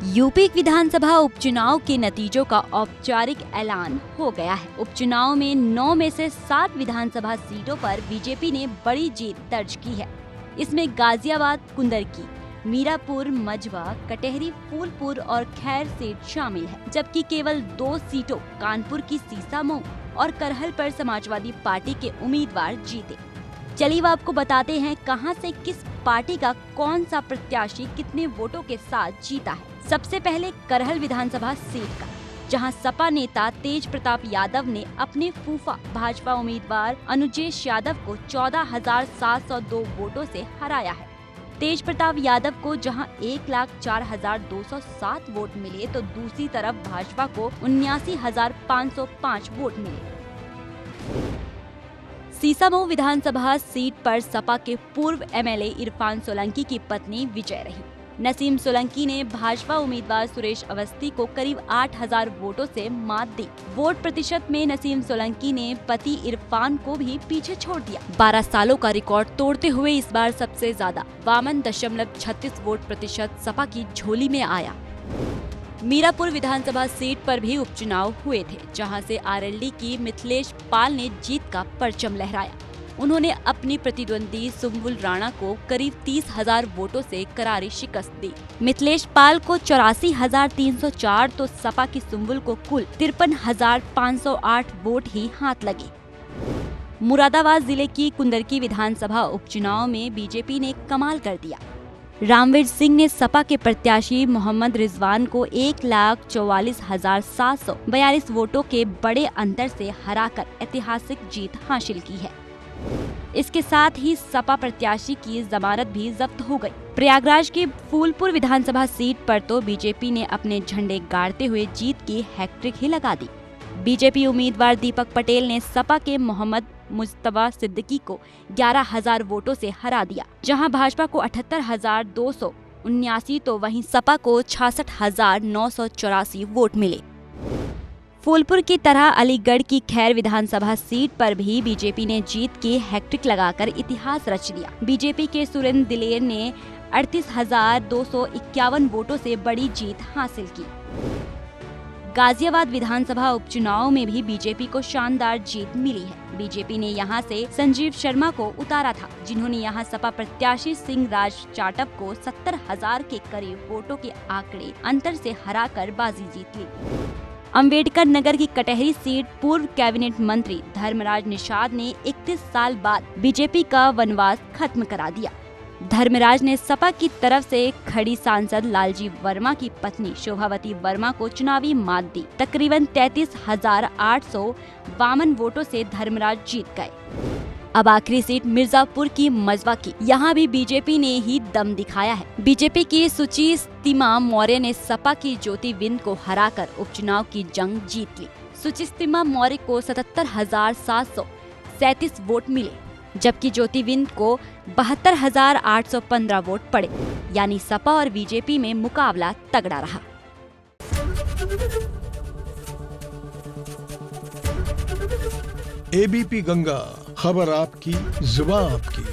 UP विधानसभा उपचुनाव के नतीजों का औपचारिक ऐलान हो गया है। उपचुनाव में 9 में से 7 विधानसभा सीटों पर बीजेपी ने बड़ी जीत दर्ज की है। इसमें गाजियाबाद, कुंदरकी, मीरापुर, मजवा, कटहरी, फूलपुर और खैर सीट शामिल है, जबकि केवल 2 सीटों कानपुर की सीसामऊ और करहल पर समाजवादी पार्टी के उम्मीदवार जीते। चलिए आपको बताते हैं कहां से किस पार्टी का कौन सा प्रत्याशी कितने वोटों के साथ जीता है। सबसे पहले करहल विधानसभा सीट का, जहां सपा नेता तेज प्रताप यादव ने अपने फूफा भाजपा उम्मीदवार अनुजेश यादव को 14,702 वोटों से हराया है। तेज प्रताप यादव को जहां 1,04,207 वोट मिले तो दूसरी तरफ भाजपा को 79,505 वोट मिले। सीसामऊ विधानसभा सीट पर सपा के पूर्व एमएलए इरफान सोलंकी की पत्नी विजय रही। नसीम सोलंकी ने भाजपा उम्मीदवार सुरेश अवस्थी को करीब 8,000 वोटों से मात दी। वोट प्रतिशत में नसीम सोलंकी ने पति इरफान को भी पीछे छोड़ दिया। 12 सालों का रिकॉर्ड तोड़ते हुए इस बार सबसे ज्यादा 52.36 वोट प्रतिशत सपा की झोली में आया। मीरापुर विधानसभा सीट पर भी उपचुनाव हुए थे, जहां से आरएलडी की मिथिलेश पाल ने जीत का परचम लहराया। उन्होंने अपनी प्रतिद्वंदी सुम्बुल राणा को करीब 30,000 वोटों से करारी शिकस्त दी। मिथिलेश पाल को 84,304 तो सपा की सुम्बुल को कुल 53,508 वोट ही हाथ लगे। मुरादाबाद जिले की कुंदरकी विधानसभा उपचुनाव में बीजेपी ने कमाल कर दिया। रामवीर सिंह ने सपा के प्रत्याशी मोहम्मद रिजवान को 1,44,742 वोटों के बड़े अंतर से हराकर ऐतिहासिक जीत हासिल की है। इसके साथ ही सपा प्रत्याशी की जमानत भी जब्त हो गई। प्रयागराज की फूलपुर विधानसभा सीट पर तो बीजेपी ने अपने झंडे गाड़ते हुए जीत की हैट्रिक ही लगा दी। बीजेपी उम्मीदवार दीपक पटेल ने सपा के मोहम्मद मुस्तफा सिद्दीकी को 11,000 वोटों से हरा दिया, जहां भाजपा को 78,279 तो वहीं सपा को 66,984 वोट मिले। फूलपुर की तरह अलीगढ़ की खैर विधानसभा सीट पर भी बीजेपी ने जीत की हैट्रिक लगाकर इतिहास रच दिया। बीजेपी के सुरेंद्र दिलेर ने 38,251 वोटों से बड़ी जीत हासिल की। गाजियाबाद विधानसभा उपचुनाव में भी बीजेपी को शानदार जीत मिली है। बीजेपी ने यहां से संजीव शर्मा को उतारा था, जिन्होंने यहां सपा प्रत्याशी सिंह राज चाटप को 70,000 के करीब वोटों के आंकड़े अंतर से हराकर बाजी जीत ली। अम्बेडकर नगर की कटहरी सीट पूर्व कैबिनेट मंत्री धर्मराज निषाद ने 31 साल बाद बीजेपी का वनवास खत्म करा दिया। धर्मराज ने सपा की तरफ से खड़ी सांसद लालजी वर्मा की पत्नी शोभावती वर्मा को चुनावी मात दी। तकरीबन 33,852 वोटों से धर्मराज जीत गए। अब आखिरी सीट मिर्जापुर की मजवा की, यहाँ भी बीजेपी ने ही दम दिखाया है। बीजेपी की सुचिस्तिमा मौर्य ने सपा की ज्योति बिंद को हराकर उपचुनाव की जंग जीत ली। सुचिस्तिमा मौर्य को 77,737 वोट मिले, जबकि ज्योति बिंद को 72,815 वोट पड़े। यानी सपा और बीजेपी में मुकाबला तगड़ा रहा। एबीपी गंगा, खबर आपकी, जुबान आपकी।